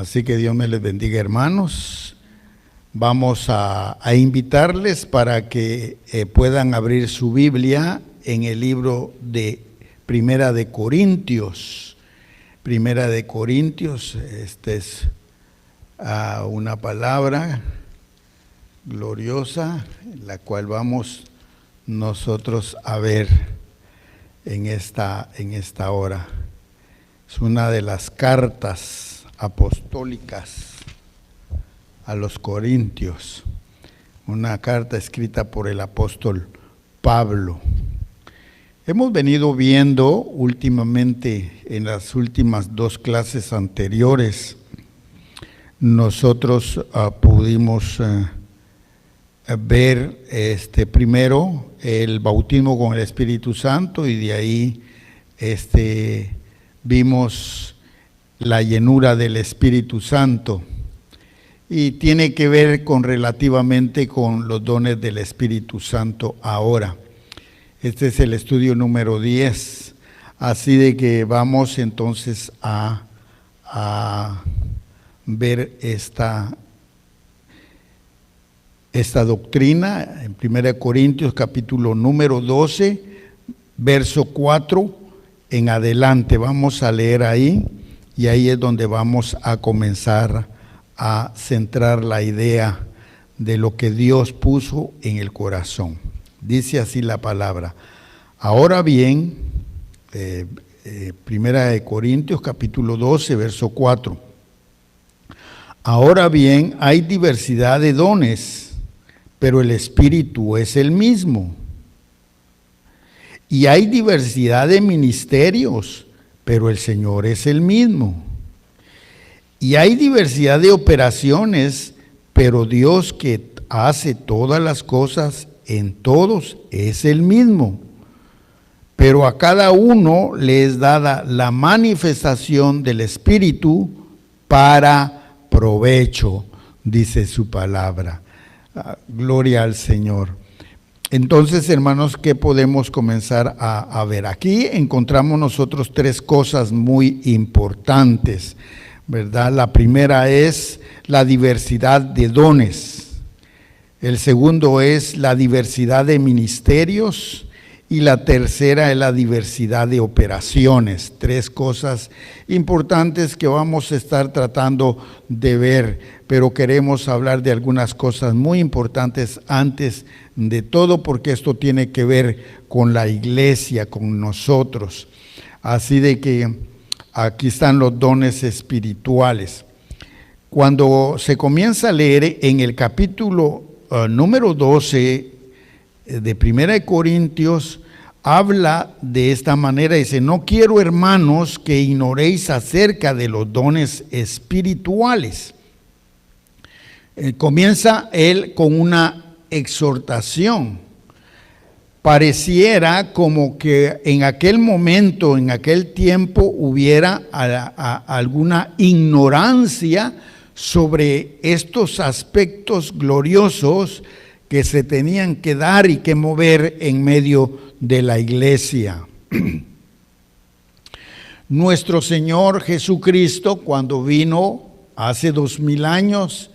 Así que Dios me les bendiga, hermanos. Vamos a invitarles para que puedan abrir su Biblia en el libro de Primera de Corintios. Primera de Corintios, esta es una palabra gloriosa, la cual vamos nosotros a ver en esta hora. Es una de las cartas apostólicas a los Corintios, una carta escrita por el apóstol Pablo. Hemos venido viendo últimamente, en las últimas dos clases anteriores, nosotros pudimos ver primero el bautismo con el Espíritu Santo, y de ahí vimos la llenura del Espíritu Santo, y tiene que ver relativamente con los dones del Espíritu Santo ahora. Este es el estudio número 10, así de que vamos entonces a ver esta doctrina en 1 Corintios capítulo número 12, verso 4 en adelante. Vamos a leer ahí, y ahí es donde vamos a comenzar a centrar la idea de lo que Dios puso en el corazón. Dice así la palabra. Ahora bien, 1 Corintios capítulo 12, verso 4. Ahora bien, hay diversidad de dones, pero el Espíritu es el mismo. Y hay diversidad de ministerios, pero el Señor es el mismo. Y hay diversidad de operaciones, pero Dios que hace todas las cosas en todos es el mismo. Pero a cada uno le es dada la manifestación del Espíritu para provecho, dice su palabra. Gloria al Señor. Entonces, hermanos, ¿qué podemos comenzar a ver? Aquí encontramos nosotros tres cosas muy importantes, ¿verdad? La primera es la diversidad de dones. El segundo es la diversidad de ministerios. Y la tercera es la diversidad de operaciones. Tres cosas importantes que vamos a estar tratando de ver, pero queremos hablar de algunas cosas muy importantes antes de todo, porque esto tiene que ver con la iglesia, con nosotros. Así de que aquí están los dones espirituales. Cuando se comienza a leer en el capítulo número 12 de 1 Corintios, habla de esta manera, dice: no quiero, hermanos, que ignoréis acerca de los dones espirituales. Comienza él con una exhortación. Pareciera como que en aquel momento, en aquel tiempo, hubiera alguna ignorancia sobre estos aspectos gloriosos que se tenían que dar y que mover en medio de la iglesia. Nuestro Señor Jesucristo, cuando vino hace 2000 años,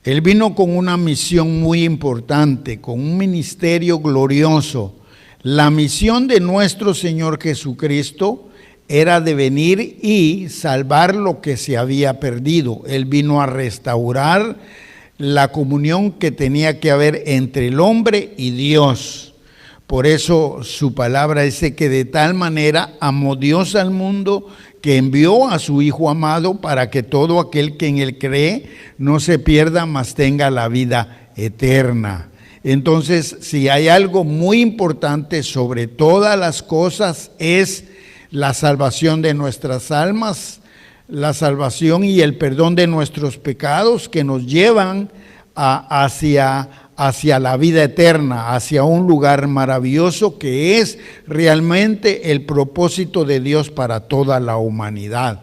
Él vino con una misión muy importante, con un ministerio glorioso. La misión de nuestro Señor Jesucristo era de venir y salvar lo que se había perdido. Él vino a restaurar la comunión que tenía que haber entre el hombre y Dios. Por eso su palabra dice que de tal manera amó Dios al mundo que envió a su Hijo amado para que todo aquel que en él cree no se pierda, mas tenga la vida eterna. Entonces, si hay algo muy importante sobre todas las cosas, es la salvación de nuestras almas, la salvación y el perdón de nuestros pecados que nos llevan hacia la vida eterna, hacia un lugar maravilloso que es realmente el propósito de Dios para toda la humanidad.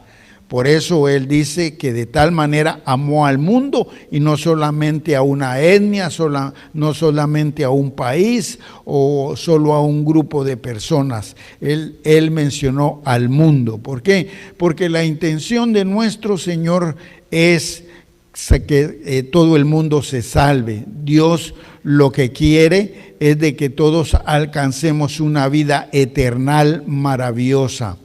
Por eso Él dice que de tal manera amó al mundo, y no solamente a una etnia, no solamente a un país o solo a un grupo de personas. Él mencionó al mundo. ¿Por qué? Porque la intención de nuestro Señor es que todo el mundo se salve. Dios lo que quiere es de que todos alcancemos una vida eterna maravillosa.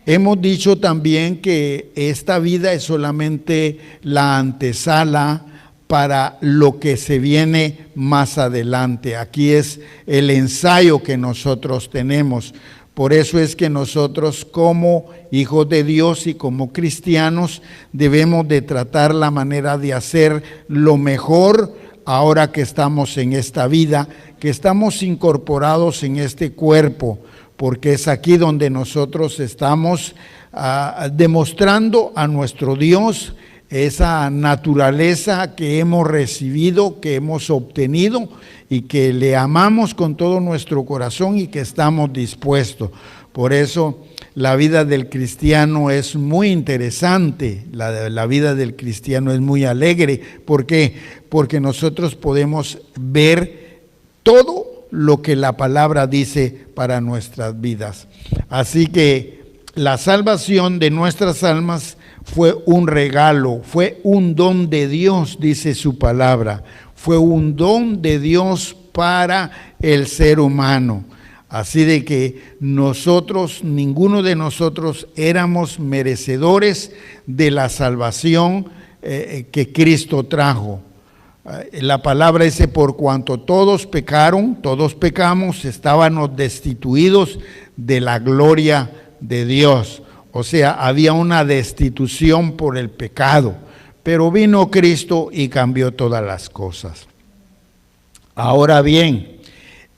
Hemos dicho también que esta vida es solamente la antesala para lo que se viene más adelante. Aquí es el ensayo que nosotros tenemos. Por eso es que nosotros, como hijos de Dios y como cristianos, debemos de tratar la manera de hacer lo mejor ahora que estamos en esta vida, que estamos incorporados en este cuerpo, porque es aquí donde nosotros estamos demostrando a nuestro Dios esa naturaleza que hemos recibido, que hemos obtenido y que le amamos con todo nuestro corazón y que estamos dispuestos. Por eso la vida del cristiano es muy interesante, la vida del cristiano es muy alegre. ¿Por qué? Porque nosotros podemos ver todo lo que la palabra dice para nuestras vidas. Así que la salvación de nuestras almas fue un regalo, fue un don de Dios, dice su palabra. Fue un don de Dios para el ser humano. Así de que nosotros, ninguno de nosotros éramos merecedores de la salvación que Cristo trajo. La palabra dice, por cuanto todos pecaron, todos pecamos, estábamos destituidos de la gloria de Dios. O sea, había una destitución por el pecado, pero vino Cristo y cambió todas las cosas. Ahora bien,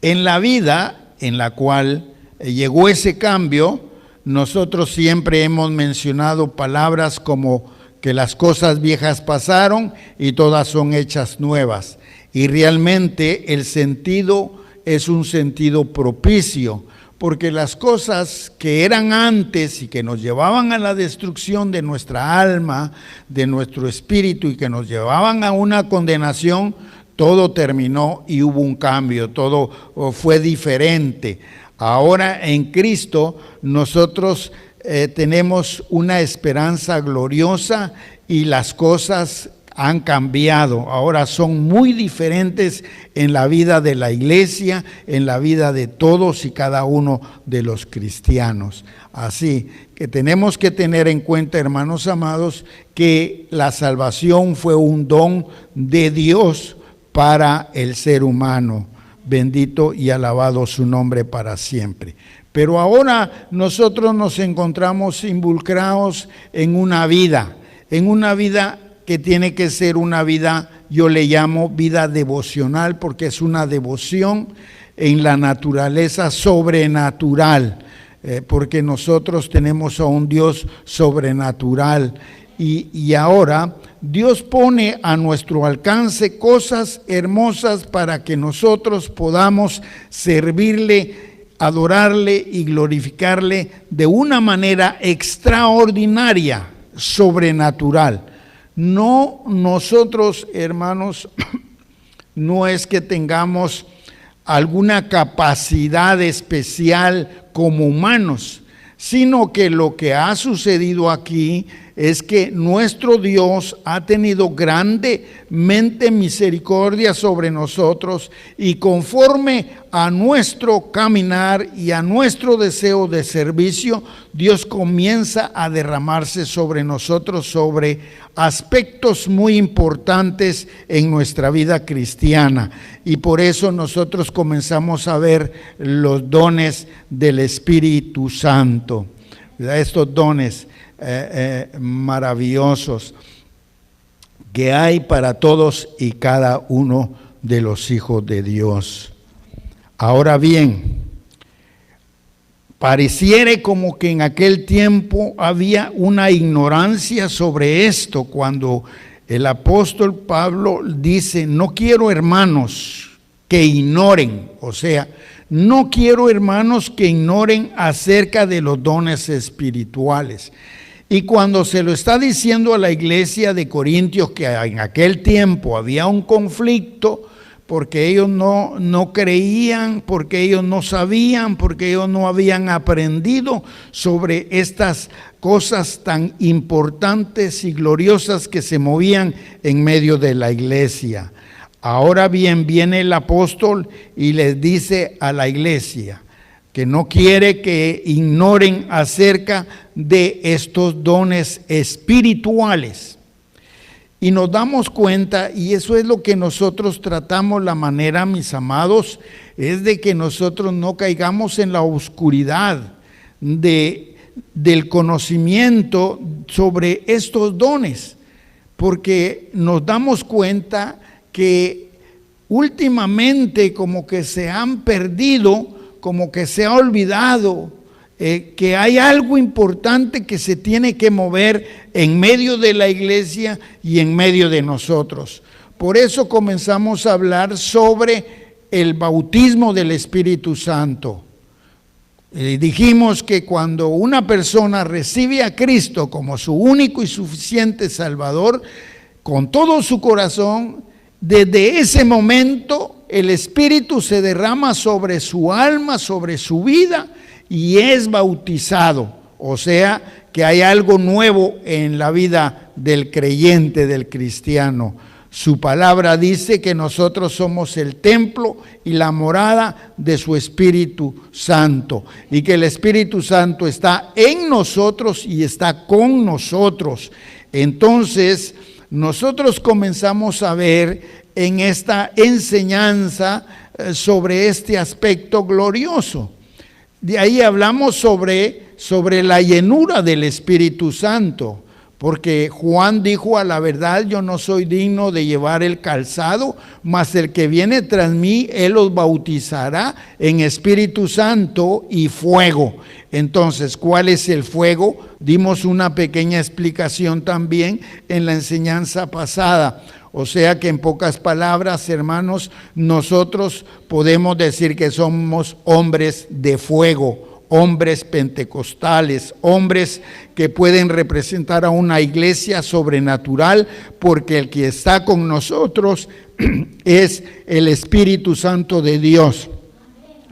en la vida en la cual llegó ese cambio, nosotros siempre hemos mencionado palabras como que las cosas viejas pasaron y todas son hechas nuevas. Y realmente el sentido es un sentido propicio, porque las cosas que eran antes y que nos llevaban a la destrucción de nuestra alma, de nuestro espíritu y que nos llevaban a una condenación, todo terminó y hubo un cambio, todo fue diferente. Ahora en Cristo nosotros tenemos una esperanza gloriosa y las cosas han cambiado. Ahora son muy diferentes en la vida de la iglesia, en la vida de todos y cada uno de los cristianos. Así que tenemos que tener en cuenta, hermanos amados, que la salvación fue un don de Dios para el ser humano. Bendito y alabado su nombre para siempre. Pero ahora nosotros nos encontramos involucrados en una vida que tiene que ser una vida, yo le llamo vida devocional, porque es una devoción en la naturaleza sobrenatural, porque nosotros tenemos a un Dios sobrenatural. Y ahora Dios pone a nuestro alcance cosas hermosas para que nosotros podamos servirle, adorarle y glorificarle de una manera extraordinaria, sobrenatural. No, nosotros, hermanos, no es que tengamos alguna capacidad especial como humanos, sino que lo que ha sucedido aquí es que nuestro Dios ha tenido grandemente misericordia sobre nosotros y conforme a nuestro caminar y a nuestro deseo de servicio, Dios comienza a derramarse sobre nosotros, sobre aspectos muy importantes en nuestra vida cristiana. Y por eso nosotros comenzamos a ver los dones del Espíritu Santo, ¿verdad? Estos dones maravillosos que hay para todos y cada uno de los hijos de Dios. Ahora bien, pareciera como que en aquel tiempo había una ignorancia sobre esto, cuando el apóstol Pablo dice, no quiero, hermanos, que ignoren, o sea, no quiero, hermanos, que ignoren acerca de los dones espirituales. Y cuando se lo está diciendo a la iglesia de Corintios, que en aquel tiempo había un conflicto, porque ellos no creían, porque ellos no sabían, porque ellos no habían aprendido sobre estas cosas tan importantes y gloriosas que se movían en medio de la iglesia. Ahora bien, viene el apóstol y les dice a la iglesia que no quiere que ignoren acerca de estos dones espirituales. Y nos damos cuenta, y eso es lo que nosotros tratamos, la manera, mis amados, es de que nosotros no caigamos en la oscuridad del conocimiento sobre estos dones, porque nos damos cuenta que últimamente como que se han perdido, como que se ha olvidado que hay algo importante que se tiene que mover en medio de la iglesia y en medio de nosotros. Por eso comenzamos a hablar sobre el bautismo del Espíritu Santo. Dijimos que cuando una persona recibe a Cristo como su único y suficiente Salvador, con todo su corazón, desde ese momento el Espíritu se derrama sobre su alma, sobre su vida, y es bautizado. O sea, que hay algo nuevo en la vida del creyente, del cristiano. Su palabra dice que nosotros somos el templo y la morada de su Espíritu Santo, y que el Espíritu Santo está en nosotros y está con nosotros. Entonces, nosotros comenzamos a ver en esta enseñanza sobre este aspecto glorioso. De ahí hablamos sobre la llenura del Espíritu Santo, porque Juan dijo: a la verdad yo no soy digno de llevar el calzado, mas el que viene tras mí, él los bautizará en Espíritu Santo y fuego. Entonces, ¿cuál es el fuego? Dimos una pequeña explicación también en la enseñanza pasada. O sea que en pocas palabras, hermanos, nosotros podemos decir que somos hombres de fuego, hombres pentecostales, hombres que pueden representar a una iglesia sobrenatural, porque el que está con nosotros es el Espíritu Santo de Dios.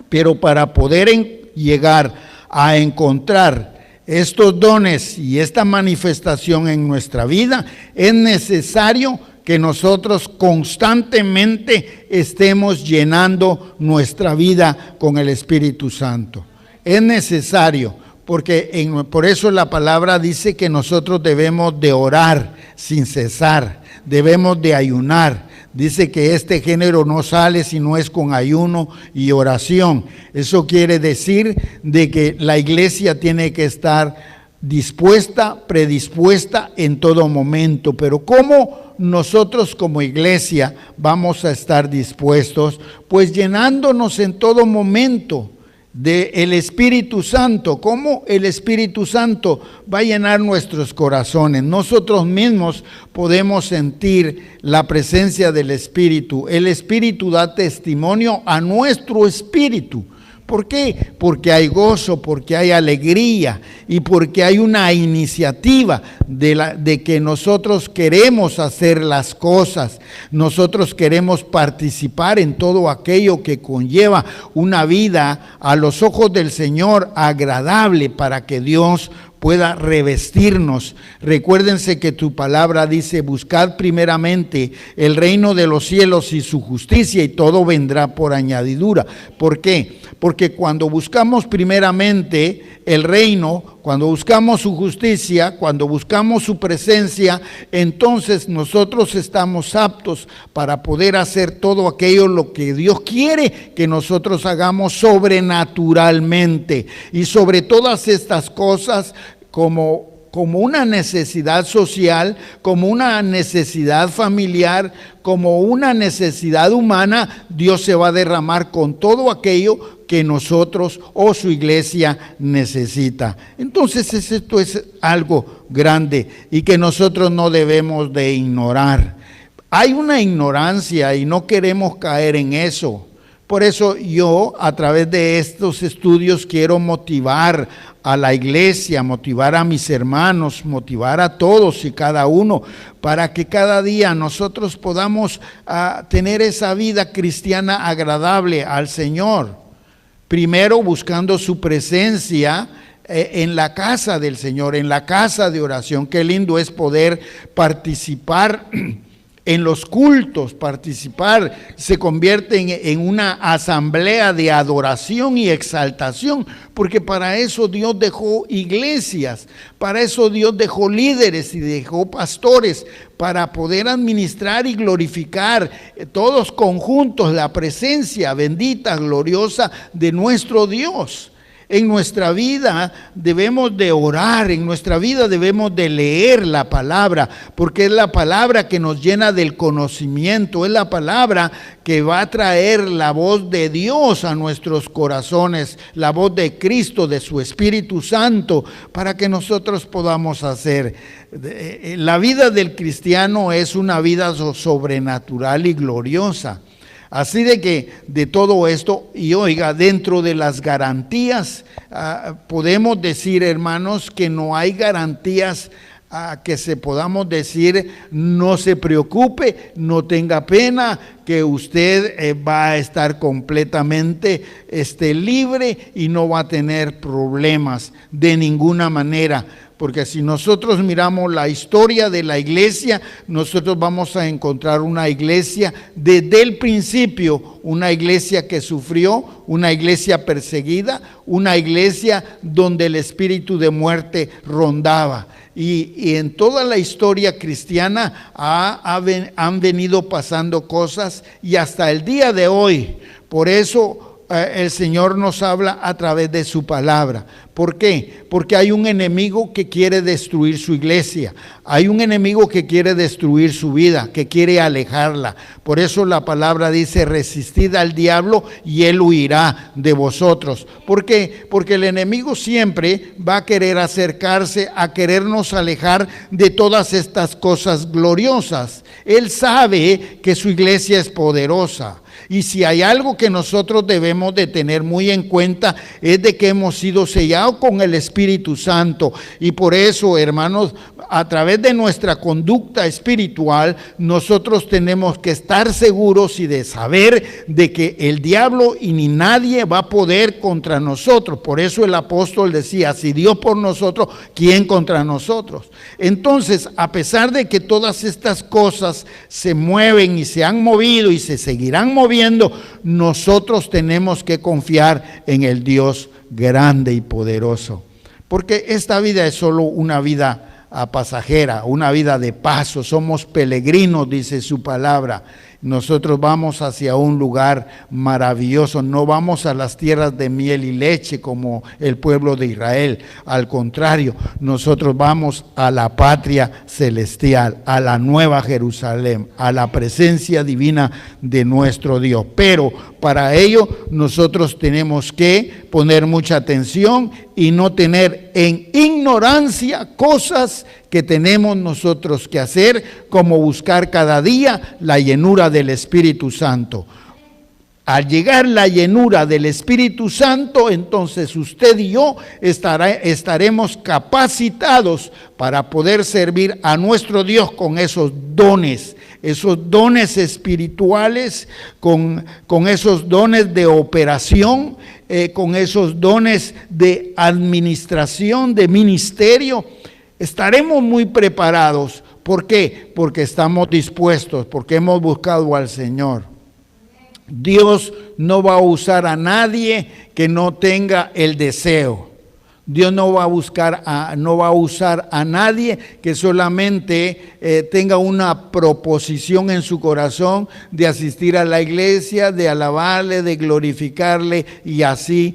Pero para poder llegar a encontrar estos dones y esta manifestación en nuestra vida, es necesario que nosotros constantemente estemos llenando nuestra vida con el Espíritu Santo. Es necesario, porque por eso la palabra dice que nosotros debemos de orar sin cesar, debemos de ayunar. Dice que este género no sale si no es con ayuno y oración. Eso quiere decir de que la iglesia tiene que estar dispuesta, predispuesta en todo momento. Pero ¿cómo nosotros como iglesia vamos a estar dispuestos? Pues llenándonos en todo momento del Espíritu Santo. ¿Cómo el Espíritu Santo va a llenar nuestros corazones? Nosotros mismos podemos sentir la presencia del Espíritu. El Espíritu da testimonio a nuestro espíritu. ¿Por qué? Porque hay gozo, porque hay alegría y porque hay una iniciativa de que nosotros queremos hacer las cosas. Nosotros queremos participar en todo aquello que conlleva una vida a los ojos del Señor agradable, para que Dios pueda revestirnos. Recuérdense que tu palabra dice: buscad primeramente el reino de los cielos y su justicia, y todo vendrá por añadidura. ¿Por qué? Porque cuando buscamos primeramente el reino, cuando buscamos su justicia, cuando buscamos su presencia, entonces nosotros estamos aptos para poder hacer todo aquello lo que Dios quiere que nosotros hagamos sobrenaturalmente. Y sobre todas estas cosas, como una necesidad social, como una necesidad familiar, como una necesidad humana, Dios se va a derramar con todo aquello que nosotros o su iglesia necesita. Entonces esto es algo grande y que nosotros no debemos de ignorar. Hay una ignorancia y no queremos caer en eso, Por eso yo, a través de estos estudios, quiero motivar a la iglesia, motivar a mis hermanos, motivar a todos y cada uno, para que cada día nosotros podamos tener esa vida cristiana agradable al Señor. Primero buscando su presencia en la casa del Señor, en la casa de oración. Qué lindo es poder participar en los cultos, se convierte en una asamblea de adoración y exaltación, porque para eso Dios dejó iglesias, para eso Dios dejó líderes y dejó pastores, para poder administrar y glorificar todos conjuntos la presencia bendita, gloriosa de nuestro Dios. En nuestra vida debemos de orar, en nuestra vida debemos de leer la palabra, porque es la palabra que nos llena del conocimiento, es la palabra que va a traer la voz de Dios a nuestros corazones, la voz de Cristo, de su Espíritu Santo, para que nosotros podamos hacer. La vida del cristiano es una vida sobrenatural y gloriosa. Así de que de todo esto, y oiga, dentro de las garantías, podemos decir, hermanos, que no hay garantías que se podamos decir, no se preocupe, no tenga pena, que usted va a estar completamente libre y no va a tener problemas de ninguna manera. Porque si nosotros miramos la historia de la iglesia, nosotros vamos a encontrar una iglesia desde el principio, una iglesia que sufrió, una iglesia perseguida, una iglesia donde el espíritu de muerte rondaba. Y en toda la historia cristiana han venido pasando cosas y hasta el día de hoy. Por eso el Señor nos habla a través de su palabra. ¿Por qué? Porque hay un enemigo que quiere destruir su iglesia. Hay un enemigo que quiere destruir su vida, que quiere alejarla. Por eso la palabra dice, resistid al diablo y él huirá de vosotros. ¿Por qué? Porque el enemigo siempre va a querer acercarse, a querernos alejar de todas estas cosas gloriosas. Él sabe que su iglesia es poderosa. Y si hay algo que nosotros debemos de tener muy en cuenta, es de que hemos sido sellados con el Espíritu Santo. Y por eso, hermanos, a través de nuestra conducta espiritual, nosotros tenemos que estar seguros y de saber de que el diablo y ni nadie va a poder contra nosotros. Por eso el apóstol decía, si Dios por nosotros, ¿quién contra nosotros? Entonces, a pesar de que todas estas cosas se mueven y se han movido y se seguirán moviendo, nosotros tenemos que confiar en el Dios grande y poderoso, porque esta vida es solo una vida pasajera, una vida de paso. Somos peregrinos, dice su palabra. Nosotros vamos hacia un lugar maravilloso, no vamos a las tierras de miel y leche como el pueblo de Israel. Al contrario, nosotros vamos a la patria celestial, a la nueva Jerusalén, a la presencia divina de nuestro Dios. Pero para ello nosotros tenemos que poner mucha atención y no tener en ignorancia cosas que tenemos nosotros que hacer, como buscar cada día la llenura del Espíritu Santo. Al llegar la llenura del Espíritu Santo, entonces usted y yo estaremos capacitados para poder servir a nuestro Dios con esos dones espirituales, con esos dones de operación, con esos dones de administración, de ministerio. Estaremos muy preparados. ¿Por qué? Porque estamos dispuestos, porque hemos buscado al Señor. Dios no va a usar a nadie que no tenga el deseo. Dios no va a usar a nadie que solamente tenga una proposición en su corazón de asistir a la iglesia, de alabarle, de glorificarle, y así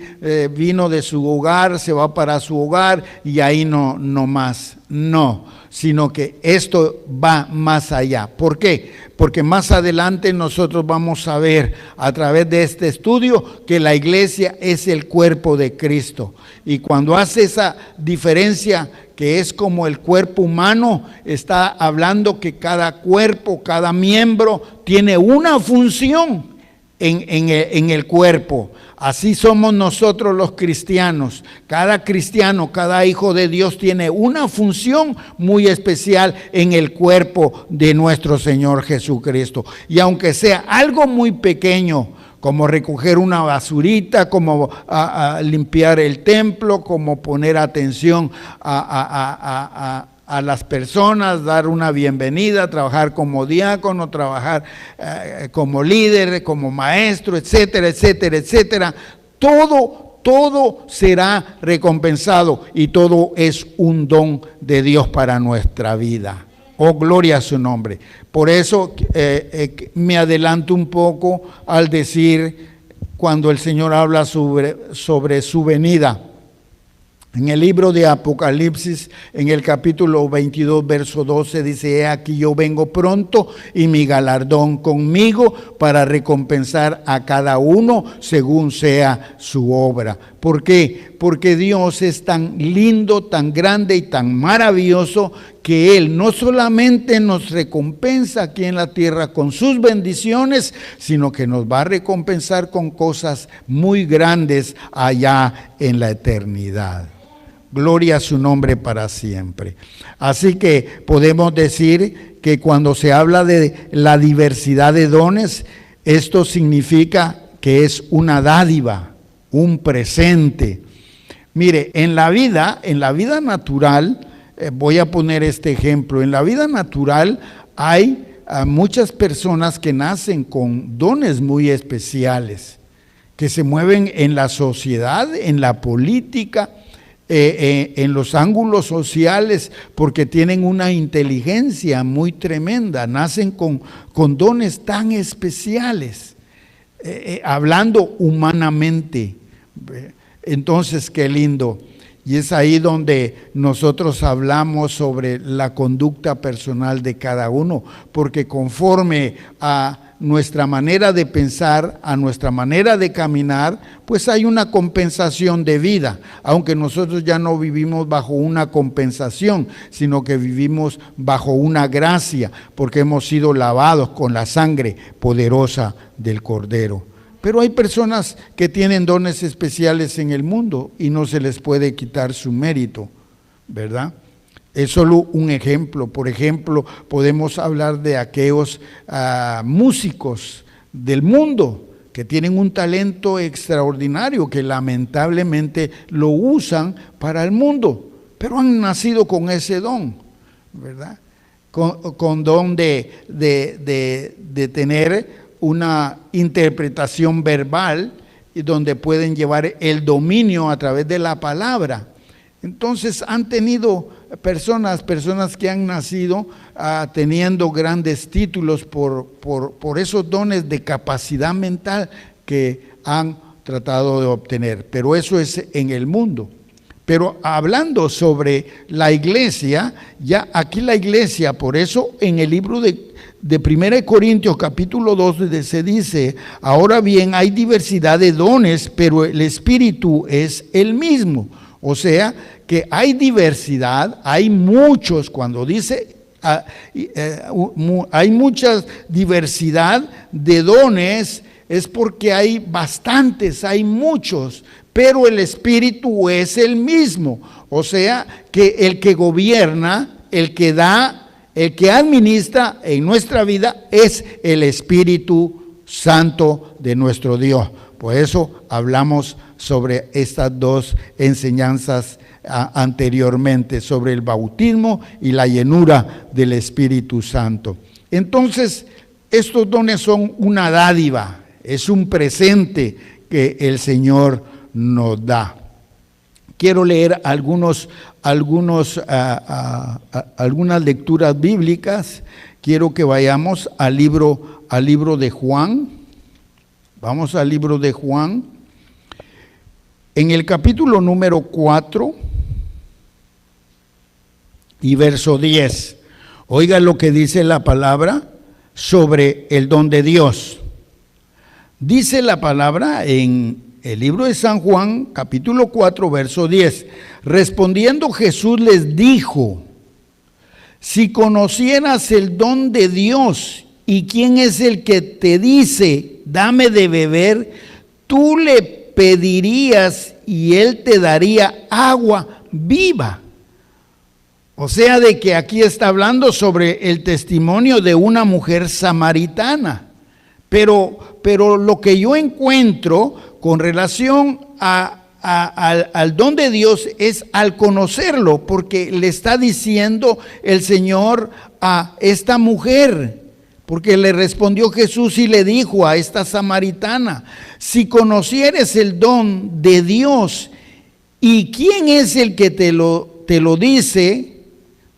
vino de su hogar, se va para su hogar y ahí no más. No, sino que esto va más allá. ¿Por qué? Porque más adelante nosotros vamos a ver a través de este estudio que la iglesia es el cuerpo de Cristo. Y cuando hace esa diferencia, que es como el cuerpo humano, está hablando que cada cuerpo, cada miembro tiene una función en el cuerpo. Así somos nosotros los cristianos. Cada cristiano, cada hijo de Dios tiene una función muy especial en el cuerpo de nuestro Señor Jesucristo. Y aunque sea algo muy pequeño, como recoger una basurita, como a limpiar el templo, como poner atención a las personas, dar una bienvenida, trabajar como diácono, trabajar como líder, como maestro, etcétera, etcétera, etcétera. Todo será recompensado y todo es un don de Dios para nuestra vida. Oh, gloria a su nombre. Por eso me adelanto un poco al decir, cuando el Señor habla sobre su venida. En el libro de Apocalipsis, en el capítulo 22, verso 12, dice: he aquí yo vengo pronto y mi galardón conmigo para recompensar a cada uno según sea su obra. ¿Por qué? Porque Dios es tan lindo, tan grande y tan maravilloso que Él no solamente nos recompensa aquí en la tierra con sus bendiciones, sino que nos va a recompensar con cosas muy grandes allá en la eternidad. Gloria a su nombre para siempre. Así que podemos decir que cuando se habla de la diversidad de dones, esto significa que es una dádiva, un presente. Mire, en la vida natural, voy a poner este ejemplo, en la vida natural hay muchas personas que nacen con dones muy especiales, que se mueven en la sociedad, en la política, en los ángulos sociales, porque tienen una inteligencia muy tremenda, nacen con dones tan especiales, hablando humanamente. Entonces, qué lindo. Y es ahí donde nosotros hablamos sobre la conducta personal de cada uno, porque conforme a nuestra manera de pensar, a nuestra manera de caminar, pues hay una compensación de vida, aunque nosotros ya no vivimos bajo una compensación, sino que vivimos bajo una gracia, porque hemos sido lavados con la sangre poderosa del Cordero. Pero hay personas que tienen dones especiales en el mundo y no se les puede quitar su mérito, ¿verdad? Es solo un ejemplo. Por ejemplo, podemos hablar de aquellos músicos del mundo que tienen un talento extraordinario, que lamentablemente lo usan para el mundo, pero han nacido con ese don, ¿verdad? Con don de tener una interpretación verbal y donde pueden llevar el dominio a través de la palabra. Entonces han tenido personas que han nacido teniendo grandes títulos por esos dones de capacidad mental que han tratado de obtener. Pero eso es en el mundo. Pero hablando sobre la iglesia, ya aquí la iglesia, por eso en el libro de 1 Corintios capítulo 2 se dice: ahora bien, hay diversidad de dones, pero el Espíritu es el mismo. O sea, que hay diversidad, hay muchos, cuando dice hay mucha diversidad de dones, es porque hay bastantes, hay muchos, pero el Espíritu es el mismo. O sea, que el que gobierna, el que da, el que administra en nuestra vida es el Espíritu Santo de nuestro Dios. Por eso hablamos sobre estas dos enseñanzas anteriormente, sobre el bautismo y la llenura del Espíritu Santo. Entonces, estos dones son una dádiva, es un presente que el Señor nos da. Quiero leer algunas lecturas bíblicas. Quiero que vayamos al libro de Juan. Vamos al libro de Juan. En el capítulo número 4 y verso 10. Oiga lo que dice la palabra sobre el don de Dios. Dice la palabra en el libro de San Juan, capítulo 4, verso 10. Respondiendo Jesús les dijo: si conocieras el don de Dios ¿Y quién es el que te dice, dame de beber? Tú le pedirías y él te daría agua viva. O sea, de que aquí está hablando sobre el testimonio de una mujer samaritana. Pero lo que yo encuentro con relación al don de Dios es al conocerlo, porque le está diciendo el Señor a esta mujer, porque le respondió Jesús y le dijo a esta samaritana, si conocieres el don de Dios, ¿y quién es el que te lo dice?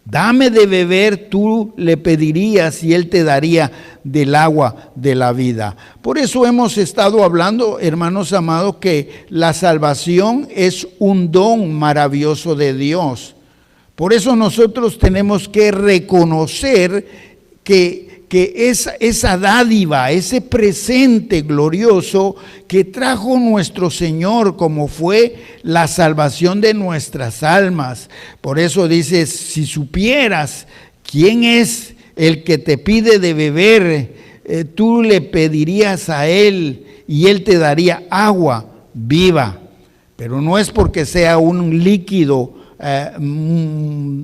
Dame de beber, tú le pedirías y él te daría del agua de la vida. Por eso hemos estado hablando, hermanos amados, que la salvación es un don maravilloso de Dios. Por eso nosotros tenemos que reconocer que esa dádiva, ese presente glorioso que trajo nuestro Señor, como fue la salvación de nuestras almas. Por eso dice, si supieras quién es el que te pide de beber, tú le pedirías a él y él te daría agua viva. Pero no es porque sea un líquido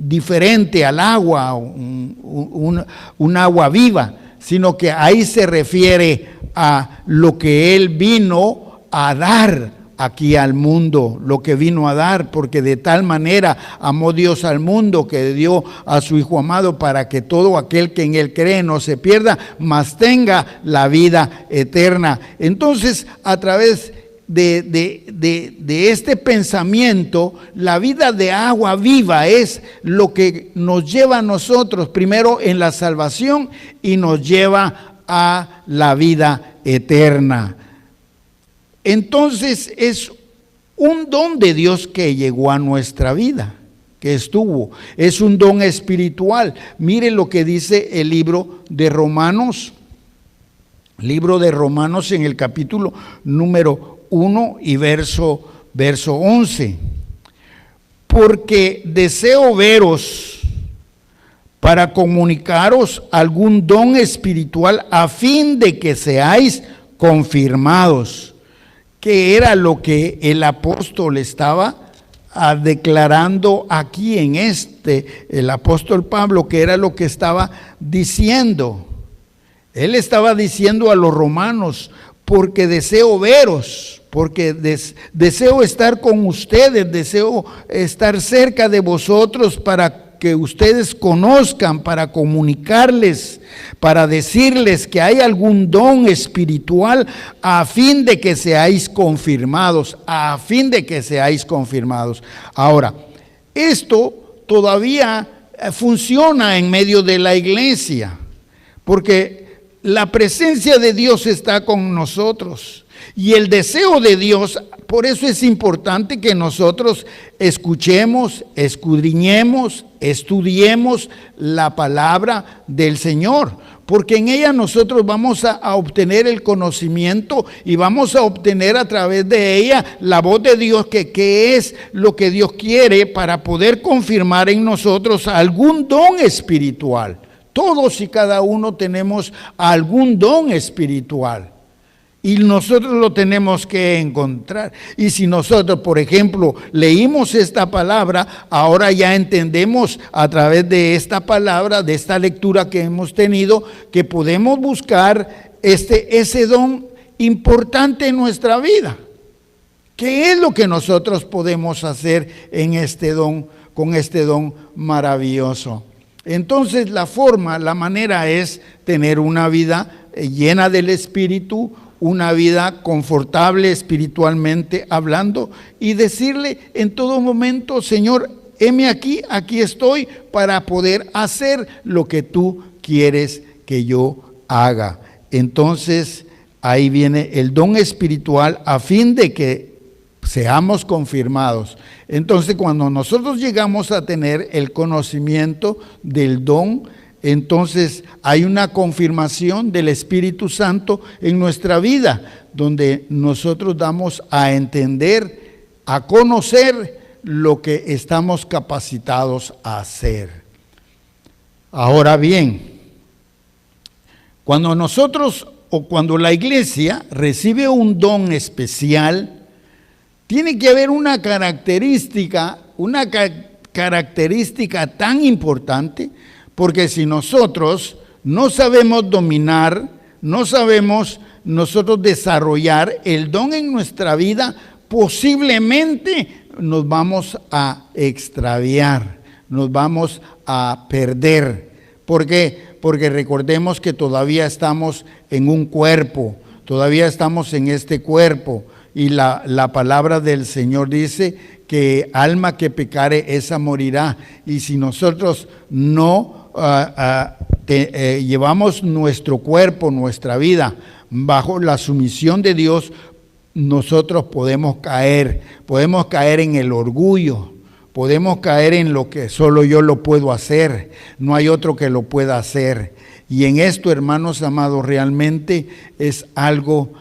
diferente al agua, un agua viva, sino que ahí se refiere a lo que Él vino a dar aquí al mundo, lo que vino a dar, porque de tal manera amó Dios al mundo que dio a su Hijo amado para que todo aquel que en Él cree no se pierda, mas tenga la vida eterna. Entonces, a través de este pensamiento, la vida de agua viva es lo que nos lleva a nosotros primero en la salvación y nos lleva a la vida eterna. Entonces es un don de Dios que llegó a nuestra vida, que estuvo, es un don espiritual. Mire lo que dice el libro de Romanos en el capítulo número 1 y verso 11. Porque deseo veros para comunicaros algún don espiritual a fin de que seáis confirmados. Que era lo que el apóstol estaba declarando aquí en el apóstol Pablo, que era lo que estaba diciendo. Él estaba diciendo a los romanos, porque deseo veros, porque deseo estar con ustedes, deseo estar cerca de vosotros para que ustedes conozcan, para comunicarles, para decirles que hay algún don espiritual a fin de que seáis confirmados, Ahora, esto todavía funciona en medio de la iglesia, porque la presencia de Dios está con nosotros y el deseo de Dios. Por eso es importante que nosotros escuchemos, escudriñemos, estudiemos la palabra del Señor, porque en ella nosotros vamos a obtener el conocimiento y vamos a obtener a través de ella la voz de Dios, que es lo que Dios quiere para poder confirmar en nosotros algún don espiritual. Todos y cada uno tenemos algún don espiritual y nosotros lo tenemos que encontrar. Y si nosotros, por ejemplo, leímos esta palabra, ahora ya entendemos a través de esta palabra, de esta lectura que hemos tenido, que podemos buscar ese don importante en nuestra vida. ¿Qué es lo que nosotros podemos hacer en este don, con este don maravilloso? Entonces la manera es tener una vida llena del Espíritu, una vida confortable espiritualmente hablando y decirle en todo momento, Señor, heme aquí estoy para poder hacer lo que tú quieres que yo haga. Entonces ahí viene el don espiritual a fin de que seamos confirmados. Entonces, cuando nosotros llegamos a tener el conocimiento del don, entonces hay una confirmación del Espíritu Santo en nuestra vida, donde nosotros damos a entender, a conocer lo que estamos capacitados a hacer. Ahora bien, Cuando nosotros o cuando la iglesia recibe un don especial, tiene que haber una característica tan importante, porque si nosotros no sabemos dominar, no sabemos nosotros desarrollar el don en nuestra vida, posiblemente nos vamos a extraviar, nos vamos a perder. ¿Por qué? Porque recordemos que todavía estamos en un cuerpo, todavía estamos en este cuerpo, y la palabra del Señor dice que alma que pecare, esa morirá. Y si nosotros no llevamos nuestro cuerpo, nuestra vida bajo la sumisión de Dios, nosotros podemos caer en el orgullo, podemos caer en lo que solo yo lo puedo hacer, no hay otro que lo pueda hacer. Y en esto, hermanos amados, realmente es algo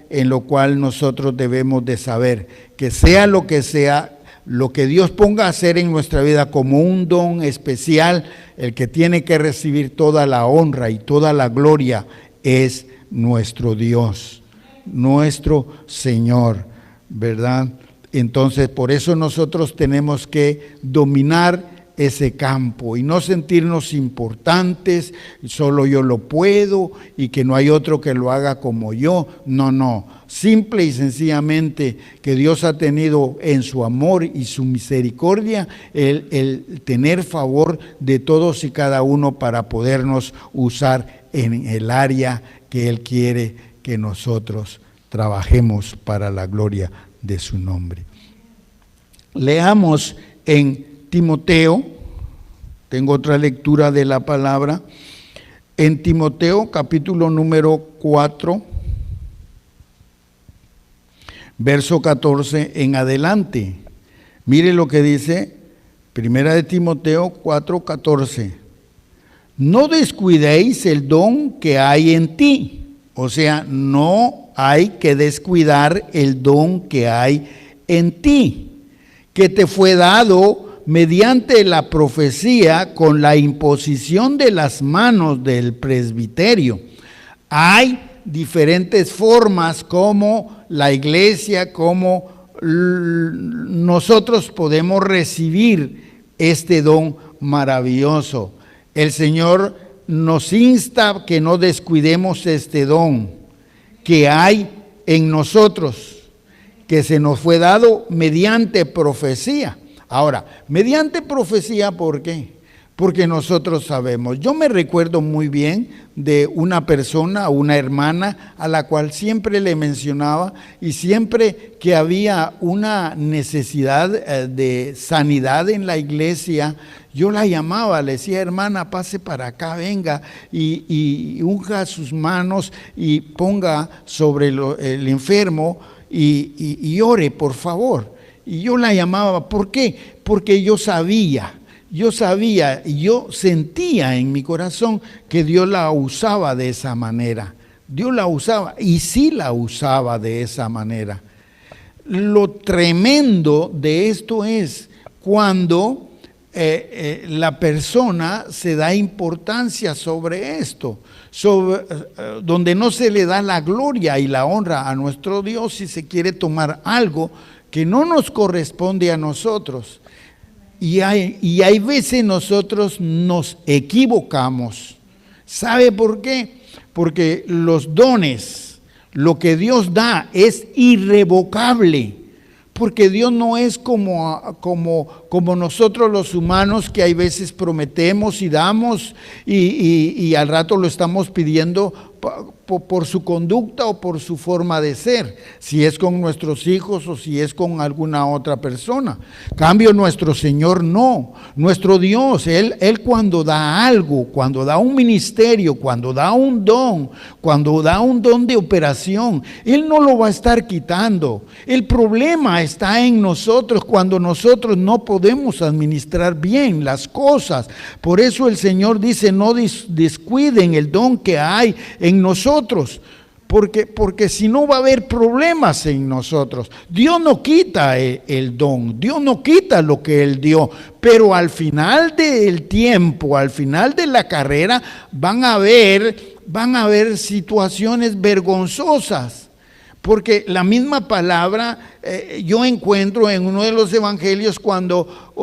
en lo cual nosotros debemos de saber, que sea, lo que Dios ponga a hacer en nuestra vida como un don especial, el que tiene que recibir toda la honra y toda la gloria es nuestro Dios, nuestro Señor, ¿verdad? Entonces, por eso nosotros tenemos que dominar ese campo y no sentirnos importantes, solo yo lo puedo y que no hay otro que lo haga como yo. No, simple y sencillamente que Dios ha tenido en su amor y su misericordia el tener favor de todos y cada uno para podernos usar en el área que Él quiere que nosotros trabajemos para la gloria de su nombre. Leamos en Timoteo, tengo otra lectura de la palabra, en Timoteo capítulo número 4, verso 14 en adelante. Mire lo que dice, primera de Timoteo 4, 14. No descuidéis el don que hay en ti. O sea, no hay que descuidar el don que hay en ti, que te fue dado mediante la profecía con la imposición de las manos del presbiterio. Hay diferentes formas como la iglesia, como nosotros podemos recibir este don maravilloso. El Señor nos insta que no descuidemos este don que hay en nosotros, que se nos fue dado mediante profecía. Ahora, mediante profecía, ¿por qué? Porque nosotros sabemos. Yo me recuerdo muy bien de una persona, una hermana, a la cual siempre le mencionaba, y siempre que había una necesidad de sanidad en la iglesia, yo la llamaba, le decía, hermana, pase para acá, venga, y unja sus manos y ponga sobre el enfermo y ore, por favor. Y yo la llamaba, ¿por qué? Porque yo sabía y yo sentía en mi corazón que Dios la usaba de esa manera. Dios la usaba y sí la usaba de esa manera. Lo tremendo de esto es cuando la persona se da importancia sobre esto, donde no se le da la gloria y la honra a nuestro Dios si se quiere tomar algo que no nos corresponde a nosotros. Y hay veces nosotros nos equivocamos. ¿Sabe por qué? Porque los dones, lo que Dios da es irrevocable. Porque Dios no es como nosotros los humanos, que hay veces prometemos y damos y al rato lo estamos pidiendo por su conducta o por su forma de ser, si es con nuestros hijos o si es con alguna otra persona. Cambio, nuestro Señor no, nuestro Dios, Él cuando da algo, cuando da un ministerio, cuando da un don de operación, Él no lo va a estar quitando. El problema está en nosotros cuando nosotros no podemos administrar bien las cosas. Por eso el Señor dice, no descuiden el don que hay en nosotros, porque si no va a haber problemas en nosotros. Dios no quita el don, Dios no quita lo que Él dio, pero al final del tiempo, al final de la carrera, van a haber van a haber situaciones vergonzosas. Porque la misma palabra yo encuentro en uno de los evangelios cuando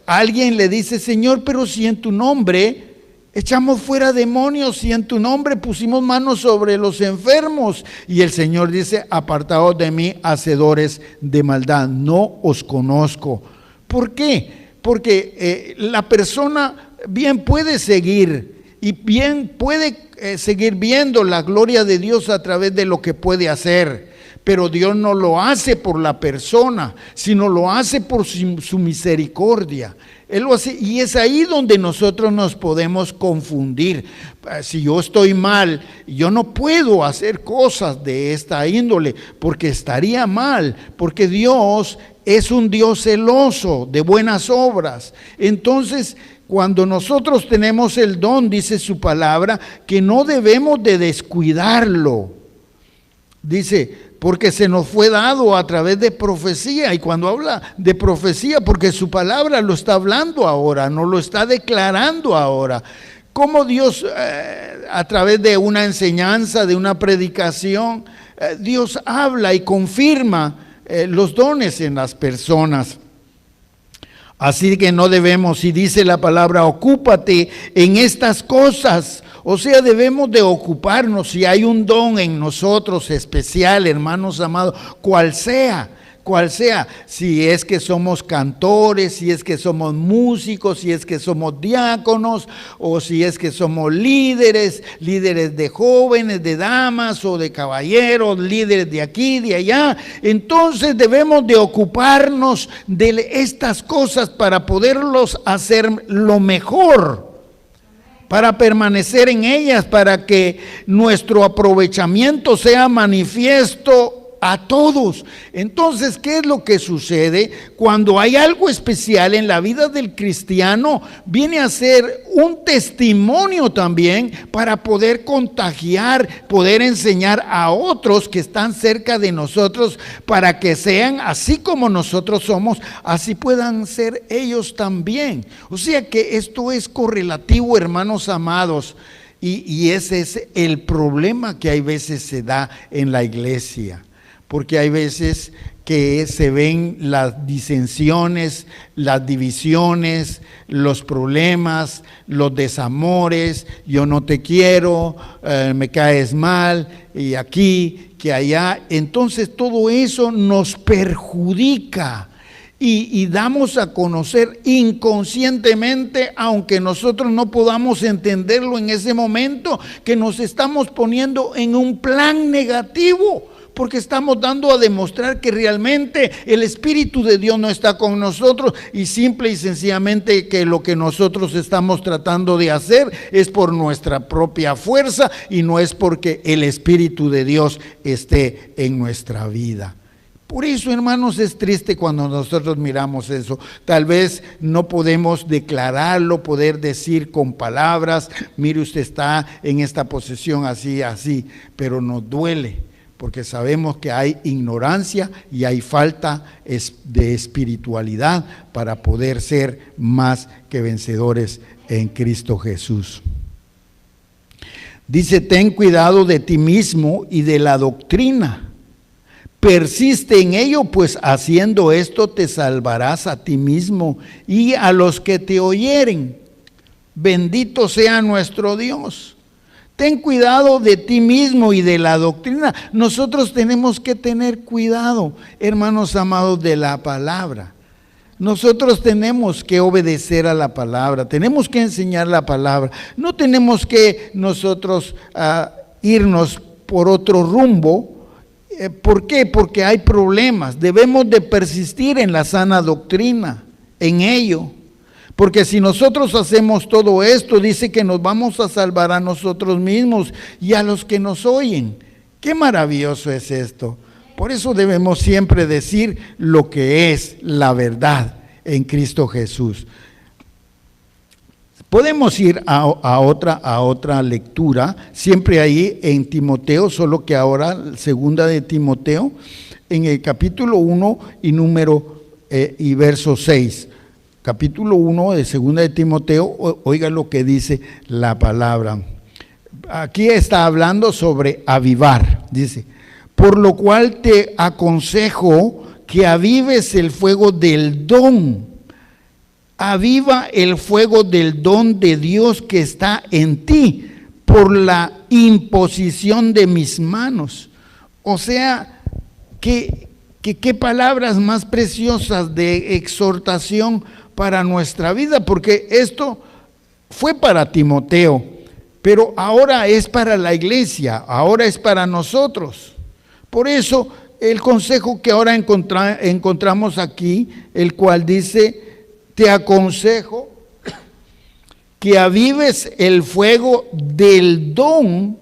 alguien le dice: Señor, pero si en tu nombre echamos fuera demonios, si en tu nombre pusimos manos sobre los enfermos. Y el Señor dice: apartaos de mí, hacedores de maldad, no os conozco. ¿Por qué? Porque la persona bien puede seguir y bien puede seguir viendo la gloria de Dios a través de lo que puede hacer, pero Dios no lo hace por la persona, sino lo hace por su misericordia. Él lo hace, y es ahí donde nosotros nos podemos confundir. Si yo estoy mal, yo no puedo hacer cosas de esta índole, porque estaría mal, porque Dios es un Dios celoso de buenas obras. Entonces, cuando nosotros tenemos el don, dice su palabra, que no debemos de descuidarlo. Dice, porque se nos fue dado a través de profecía. Y cuando habla de profecía, porque su palabra lo está hablando ahora, no lo está declarando ahora. Como Dios, a través de una enseñanza, de una predicación, Dios habla y confirma los dones en las personas. Así que no debemos, y dice la palabra, ocúpate en estas cosas. O sea, debemos de ocuparnos. Si hay un don en nosotros especial, hermanos amados, cual sea, si es que somos cantores, si es que somos músicos, si es que somos diáconos, o si es que somos líderes de jóvenes, de damas o de caballeros, líderes de aquí, de allá, entonces debemos de ocuparnos de estas cosas para poderlos hacer lo mejor, para permanecer en ellas, para que nuestro aprovechamiento sea manifiesto a todos. Entonces, ¿qué es lo que sucede? Cuando hay algo especial en la vida del cristiano, viene a ser un testimonio también para poder contagiar, poder enseñar a otros que están cerca de nosotros, para que sean así como nosotros somos, así puedan ser ellos también. O sea que esto es correlativo, hermanos amados, y ese es el problema que hay veces se da en la iglesia. Porque hay veces que se ven las disensiones, las divisiones, los problemas, los desamores, yo no te quiero, me caes mal, y aquí, que allá. Entonces todo eso nos perjudica y damos a conocer inconscientemente, aunque nosotros no podamos entenderlo en ese momento, que nos estamos poniendo en un plan negativo. Porque estamos dando a demostrar que realmente el Espíritu de Dios no está con nosotros, y simple y sencillamente que lo que nosotros estamos tratando de hacer es por nuestra propia fuerza y no es porque el Espíritu de Dios esté en nuestra vida. Por eso, hermanos, es triste cuando nosotros miramos eso. Tal vez no podemos declararlo, poder decir con palabras, mire, usted está en esta posición así, así, pero nos duele. Porque sabemos que hay ignorancia y hay falta de espiritualidad para poder ser más que vencedores en Cristo Jesús. Dice, ten cuidado de ti mismo y de la doctrina. Persiste en ello, pues haciendo esto te salvarás a ti mismo y a los que te oyeren. Bendito sea nuestro Dios. Ten cuidado de ti mismo y de la doctrina. Nosotros tenemos que tener cuidado, hermanos amados, de la palabra. Nosotros tenemos que obedecer a la palabra, tenemos que enseñar la palabra. No tenemos que nosotros irnos por otro rumbo. ¿Por qué? Porque hay problemas. Debemos de persistir en la sana doctrina, en ello. Porque si nosotros hacemos todo esto, dice que nos vamos a salvar a nosotros mismos y a los que nos oyen. Qué maravilloso es esto. Por eso debemos siempre decir lo que es la verdad en Cristo Jesús. Podemos ir a otra lectura, siempre ahí en Timoteo, solo que ahora segunda de Timoteo, en el capítulo 1 y verso 6. Capítulo 1 de segunda de Timoteo, oiga lo que dice la palabra. aquí está hablando sobre avivar, dice, por lo cual te aconsejo que avives el fuego del don. Aviva el fuego del don de Dios que está en ti por la imposición de mis manos. O sea, qué palabras más preciosas de exhortación para nuestra vida, porque esto fue para Timoteo, pero ahora es para la iglesia, ahora es para nosotros. Por eso el consejo que ahora encontramos aquí, el cual dice, te aconsejo que avives el fuego del don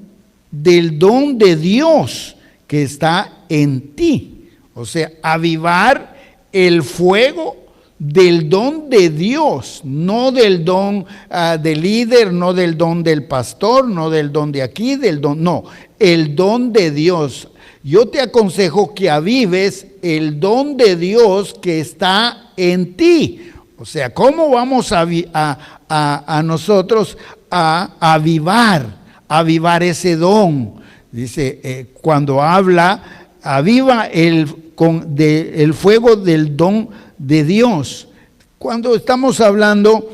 de Dios que está en ti. O sea, avivar el fuego del don de Dios, no del don del líder, no del don del pastor, no del don de aquí, no, el don de Dios. Yo te aconsejo que avives el don de Dios que está en ti. O sea, ¿cómo vamos a nosotros a avivar ese don? Dice, cuando habla, aviva el fuego del don de Dios. Cuando estamos hablando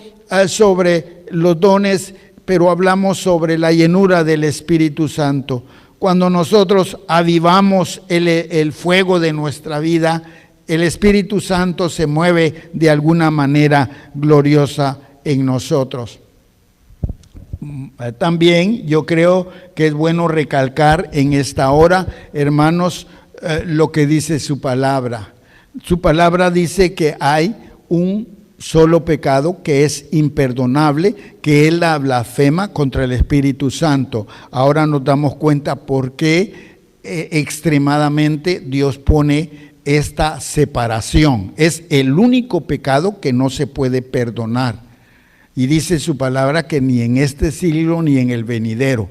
sobre los dones, pero hablamos sobre la llenura del Espíritu Santo. Cuando nosotros avivamos el fuego de nuestra vida, el Espíritu Santo se mueve de alguna manera gloriosa en nosotros. También yo creo que es bueno recalcar en esta hora, hermanos, lo que dice su palabra. Su palabra dice que hay un solo pecado que es imperdonable, que es la blasfema contra el Espíritu Santo. Ahora nos damos cuenta por qué extremadamente Dios pone esta separación. Es el único pecado que no se puede perdonar. Y dice su palabra que ni en este siglo ni en el venidero.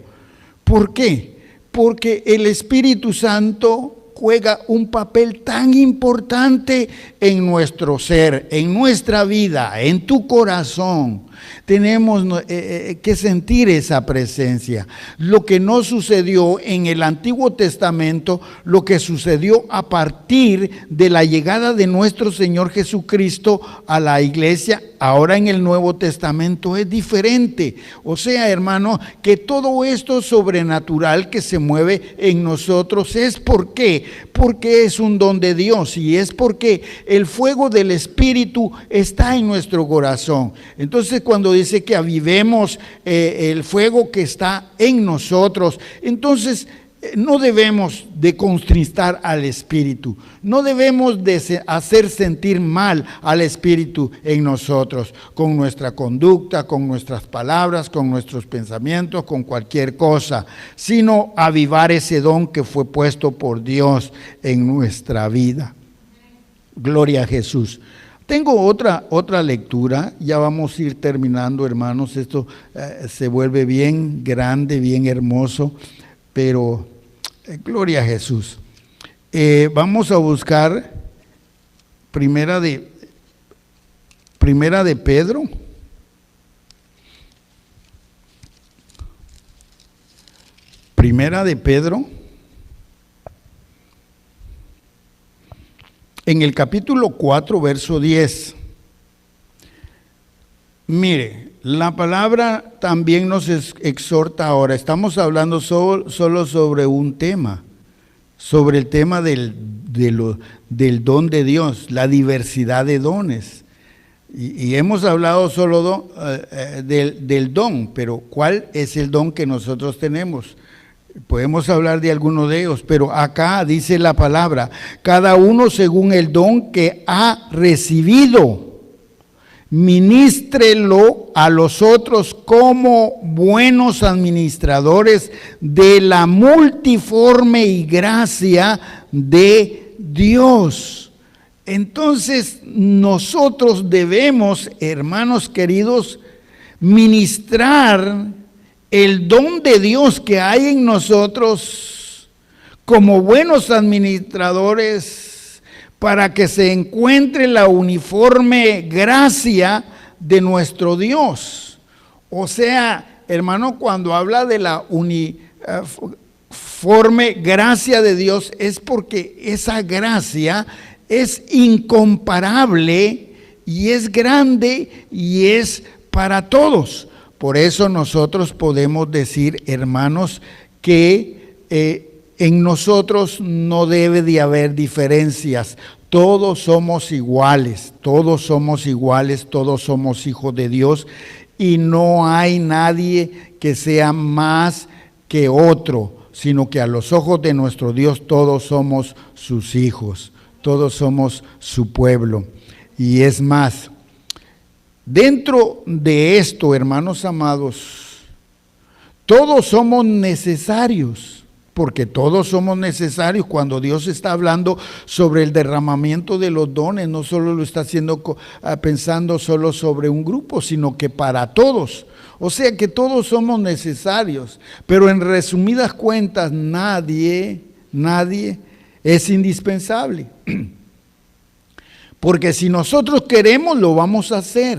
¿Por qué? Porque el Espíritu Santo juega un papel tan importante en nuestro ser, en nuestra vida, en tu corazón. Tenemos que sentir esa presencia. Lo que no sucedió en el Antiguo Testamento, lo que sucedió a partir de la llegada de nuestro Señor Jesucristo a la iglesia, ahora en el Nuevo Testamento es diferente. O sea, hermano, que todo esto sobrenatural que se mueve en nosotros es ¿por qué? Porque es un don de Dios y es porque el fuego del Espíritu está en nuestro corazón. Entonces, cuando dice que avivemos el fuego que está en nosotros, entonces no debemos de contristar al Espíritu, no debemos de hacer sentir mal al Espíritu en nosotros, con nuestra conducta, con nuestras palabras, con nuestros pensamientos, con cualquier cosa, sino avivar ese don que fue puesto por Dios en nuestra vida. Gloria a Jesús. Tengo otra lectura, ya vamos a ir terminando, hermanos, esto se vuelve bien grande, bien hermoso, pero gloria a Jesús. Vamos a buscar Primera de Pedro. Primera de Pedro. En el capítulo 4, verso 10. Mire, la palabra también nos exhorta ahora. Estamos hablando solo sobre un tema, sobre el tema del don de Dios, la diversidad de dones. Y hemos hablado solo del don, pero ¿cuál es el don que nosotros tenemos? Podemos hablar de alguno de ellos, pero acá dice la palabra, cada uno según el don que ha recibido, ministrelo a los otros como buenos administradores de la multiforme gracia de Dios. Entonces nosotros debemos, hermanos queridos, ministrar el don de Dios que hay en nosotros como buenos administradores para que se encuentre la uniforme gracia de nuestro Dios. O sea, hermano, cuando habla de la uniforme gracia de Dios, es porque esa gracia es incomparable y es grande y es para todos. Por eso nosotros podemos decir, hermanos, que en nosotros no debe de haber diferencias. Todos somos iguales, todos somos iguales, todos somos hijos de Dios y no hay nadie que sea más que otro, sino que a los ojos de nuestro Dios todos somos sus hijos, todos somos su pueblo. Y es más, dentro de esto, hermanos amados, todos somos necesarios. Porque todos somos necesarios. Cuando Dios está hablando sobre el derramamiento de los dones, no solo lo está haciendo pensando solo sobre un grupo, sino que para todos. O sea que todos somos necesarios, pero en resumidas cuentas nadie es indispensable. Porque si nosotros queremos, lo vamos a hacer.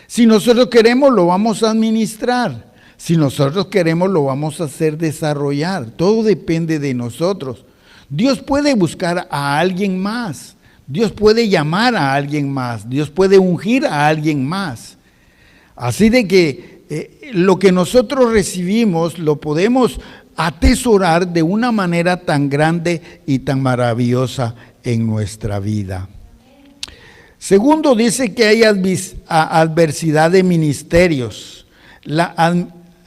Si nosotros queremos, lo vamos a administrar. Si nosotros queremos, lo vamos a hacer desarrollar. Todo depende de nosotros. Dios puede buscar a alguien más. Dios puede llamar a alguien más. Dios puede ungir a alguien más. Así de que lo que nosotros recibimos lo podemos atesorar de una manera tan grande y tan maravillosa en nuestra vida. Segundo, dice que hay adversidad de ministerios.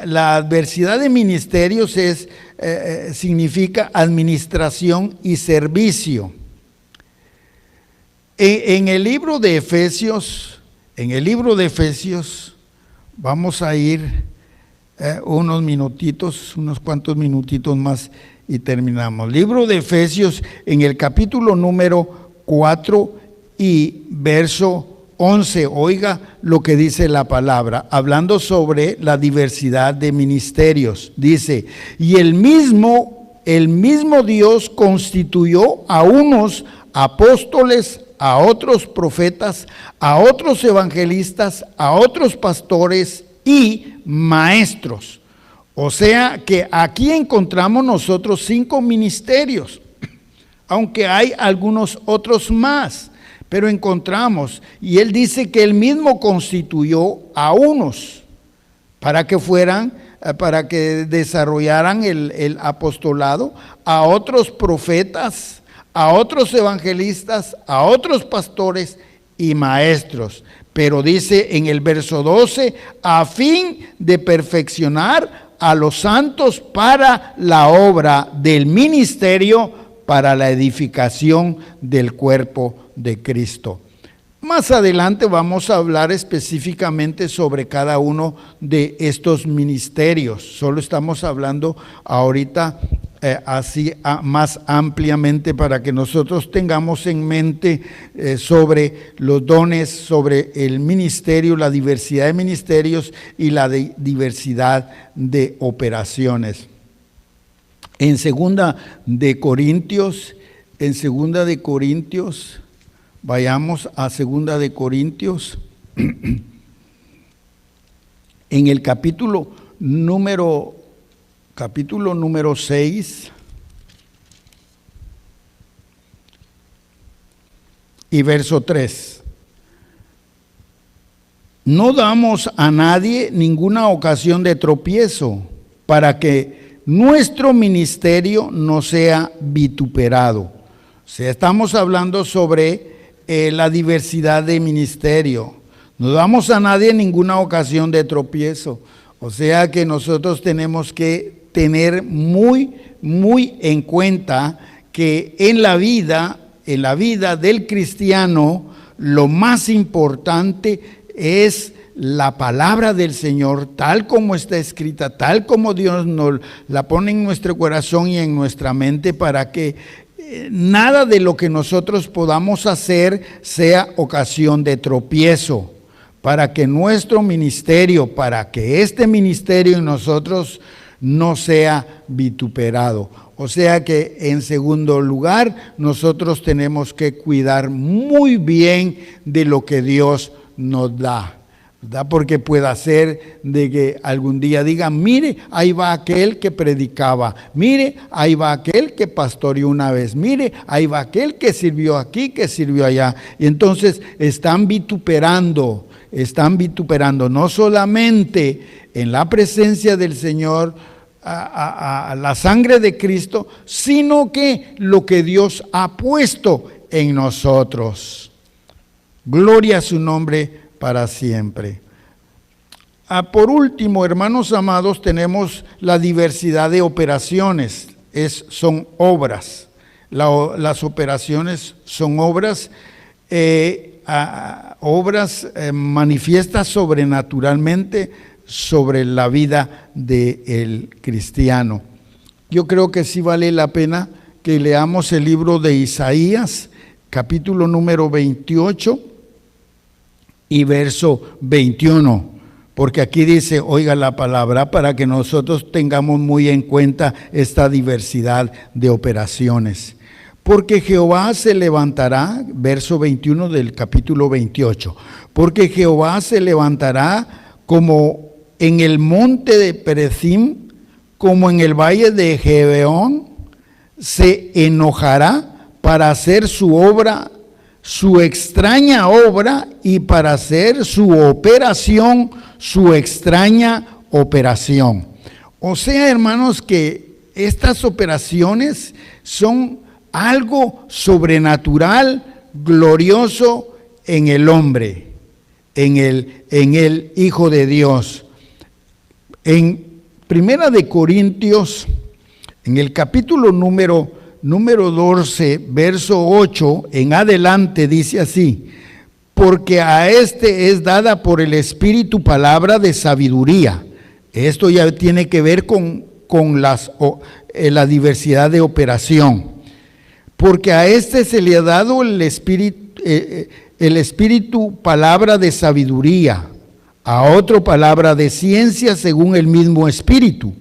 La adversidad de ministerios significa administración y servicio. En el libro de Efesios, vamos a ir unos cuantos minutitos más y terminamos. Libro de Efesios, en el capítulo número 4 y verso 11, oiga lo que dice la palabra, hablando sobre la diversidad de ministerios. Dice, y el mismo Dios constituyó a unos apóstoles, a otros profetas, a otros evangelistas, a otros pastores y maestros. O sea que aquí encontramos nosotros 5 ministerios, aunque hay algunos otros más. Pero encontramos, y él dice que él mismo constituyó a unos para que desarrollaran el apostolado, a otros profetas, a otros evangelistas, a otros pastores y maestros. Pero dice en el verso 12, a fin de perfeccionar a los santos para la obra del ministerio, para la edificación del cuerpo de Cristo. Más adelante vamos a hablar específicamente sobre cada uno de estos ministerios. Solo estamos hablando ahorita así más ampliamente para que nosotros tengamos en mente sobre los dones, sobre el ministerio, la diversidad de ministerios y la diversidad de operaciones. En segunda de Corintios, vayamos a segunda de Corintios, en el capítulo número 6 y verso 3. No damos a nadie ninguna ocasión de tropiezo para que nuestro ministerio no sea vituperado. O sea, estamos hablando sobre la diversidad de ministerio. No damos a nadie ninguna ocasión de tropiezo. O sea que nosotros tenemos que tener muy en cuenta que en la vida del cristiano, lo más importante es la palabra del Señor, tal como está escrita, tal como Dios nos la pone en nuestro corazón y en nuestra mente, para que nada de lo que nosotros podamos hacer sea ocasión de tropiezo, para que nuestro ministerio, para que este ministerio en nosotros no sea vituperado. O sea que en segundo lugar, nosotros tenemos que cuidar muy bien de lo que Dios nos da. ¿verdad? Porque puede ser de que algún día digan, mire, ahí va aquel que predicaba, mire, ahí va aquel que pastoreó una vez, mire, ahí va aquel que sirvió aquí, que sirvió allá. Y entonces están vituperando no solamente en la presencia del Señor, a la sangre de Cristo, sino que lo que Dios ha puesto en nosotros. Gloria a su nombre para siempre. Por último, hermanos amados, tenemos la diversidad de operaciones. Son obras. Las operaciones son obras, manifiestas sobrenaturalmente sobre la vida del cristiano. Yo creo que sí vale la pena que leamos el libro de Isaías, capítulo número 28 y verso 21, porque aquí dice, oiga la palabra, para que nosotros tengamos muy en cuenta esta diversidad de operaciones. Porque Jehová se levantará, verso 21 del capítulo 28, porque Jehová se levantará como en el monte de Perezim, como en el valle de Gebeón, se enojará para hacer su obra, su extraña obra, y para hacer su operación, su extraña operación. O sea, hermanos, que estas operaciones son algo sobrenatural, glorioso en el hombre, en el Hijo de Dios. En Primera de Corintios, en el capítulo número 12, verso 8 en adelante, dice así: porque a este es dada por el Espíritu palabra de sabiduría. Esto ya tiene que ver con la diversidad de operación. Porque a este se le ha dado el Espíritu palabra de sabiduría, a otro palabra de ciencia según el mismo Espíritu,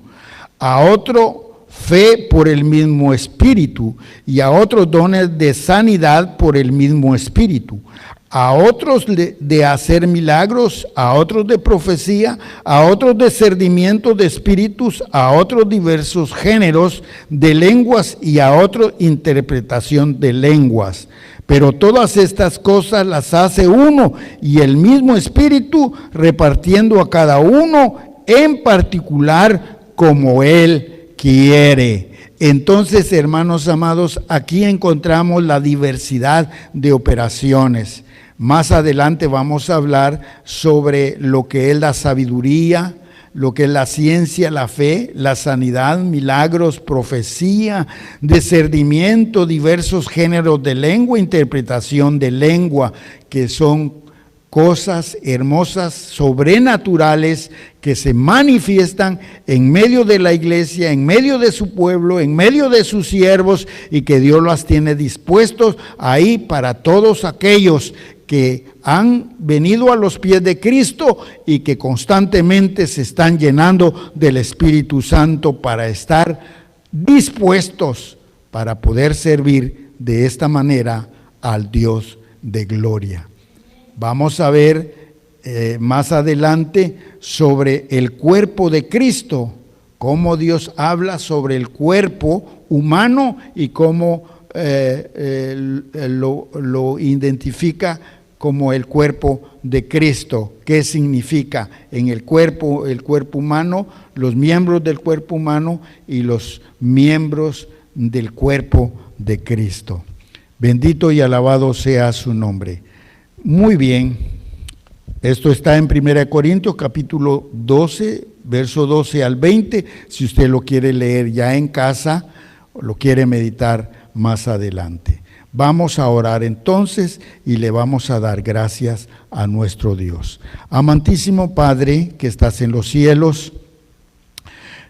a otro fe por el mismo Espíritu, y a otros dones de sanidad por el mismo Espíritu, a otros de hacer milagros, a otros de profecía, a otros de discernimiento de espíritus, a otros diversos géneros de lenguas y a otros interpretación de lenguas. Pero todas estas cosas las hace uno y el mismo Espíritu, repartiendo a cada uno en particular como Él quiere. Entonces, hermanos amados, aquí encontramos la diversidad de operaciones. Más adelante vamos a hablar sobre lo que es la sabiduría, lo que es la ciencia, la fe, la sanidad, milagros, profecía, discernimiento, diversos géneros de lengua, interpretación de lengua, que son cosas hermosas, sobrenaturales, que se manifiestan en medio de la iglesia, en medio de su pueblo, en medio de sus siervos, y que Dios las tiene dispuestos ahí para todos aquellos que han venido a los pies de Cristo y que constantemente se están llenando del Espíritu Santo para estar dispuestos para poder servir de esta manera al Dios de gloria. Vamos a ver más adelante sobre el cuerpo de Cristo, cómo Dios habla sobre el cuerpo humano y cómo lo identifica como el cuerpo de Cristo. ¿Qué significa en el cuerpo humano, los miembros del cuerpo humano y los miembros del cuerpo de Cristo? Bendito y alabado sea su nombre. Muy bien, esto está en 1 Corintios capítulo 12, verso 12 al 20, si usted lo quiere leer ya en casa o lo quiere meditar más adelante. Vamos a orar entonces y le vamos a dar gracias a nuestro Dios. Amantísimo Padre que estás en los cielos,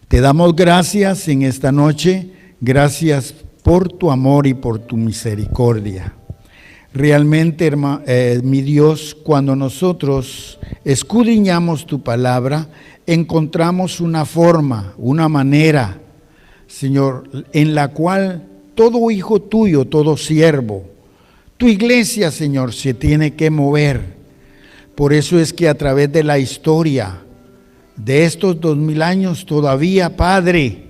te damos gracias en esta noche, gracias por tu amor y por tu misericordia. Realmente, mi Dios, cuando nosotros escudriñamos tu palabra, encontramos una forma, una manera, Señor, en la cual todo hijo tuyo, todo siervo, tu iglesia, Señor, se tiene que mover. Por eso es que a través de la historia de estos 2000 años todavía, Padre,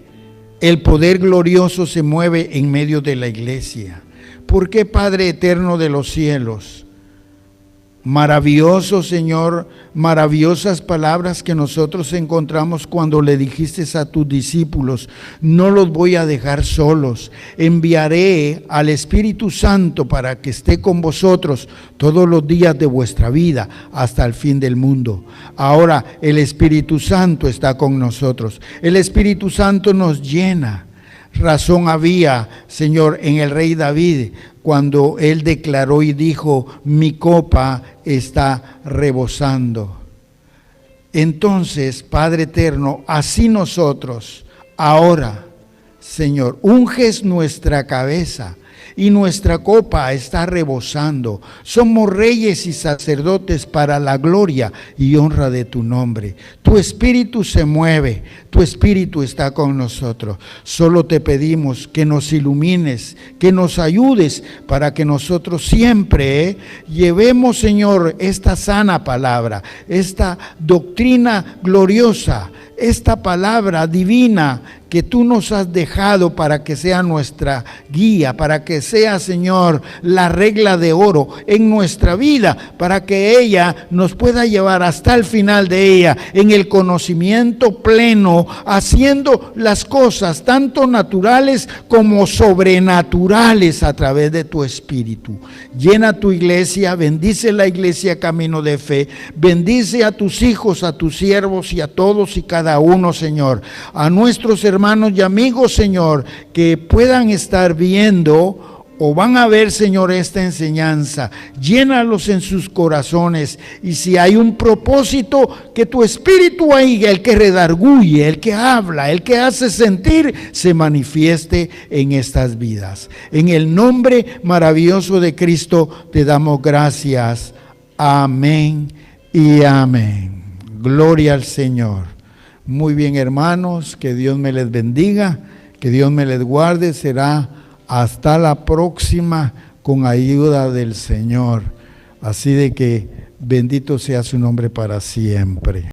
el poder glorioso se mueve en medio de la iglesia. ¿Por qué, Padre eterno de los cielos? Maravilloso, Señor, maravillosas palabras que nosotros encontramos cuando le dijiste a tus discípulos: no los voy a dejar solos, enviaré al Espíritu Santo para que esté con vosotros todos los días de vuestra vida hasta el fin del mundo. Ahora el Espíritu Santo está con nosotros, el Espíritu Santo nos llena. Razón había, Señor, en el rey David, cuando él declaró y dijo: mi copa está rebosando. Entonces, Padre eterno, así nosotros, ahora, Señor, unges nuestra cabeza y nuestra copa está rebosando. Somos reyes y sacerdotes para la gloria y honra de tu nombre. Tu espíritu se mueve, tu espíritu está con nosotros. Solo te pedimos que nos ilumines, que nos ayudes para que nosotros siempre llevemos, Señor, esta sana palabra, esta doctrina gloriosa, esta palabra divina que tú nos has dejado para que sea nuestra guía, para que sea, Señor, la regla de oro en nuestra vida, para que ella nos pueda llevar hasta el final de ella en el conocimiento pleno, haciendo las cosas tanto naturales como sobrenaturales a través de tu Espíritu. Llena tu iglesia, bendice la iglesia Camino de Fe, bendice a tus hijos, a tus siervos y a todos y cada uno, Señor, a nuestros hermanos y amigos, Señor, que puedan estar viendo o van a ver, Señor, esta enseñanza. Llénalos en sus corazones, y si hay un propósito, que tu Espíritu ahí, el que redarguye, el que habla, el que hace sentir, se manifieste en estas vidas. En el nombre maravilloso de Cristo te damos gracias. Amén y amén. Gloria al Señor. Muy bien, hermanos, que Dios me les bendiga, que Dios me les guarde. Será hasta la próxima con ayuda del Señor. Así de que bendito sea su nombre para siempre.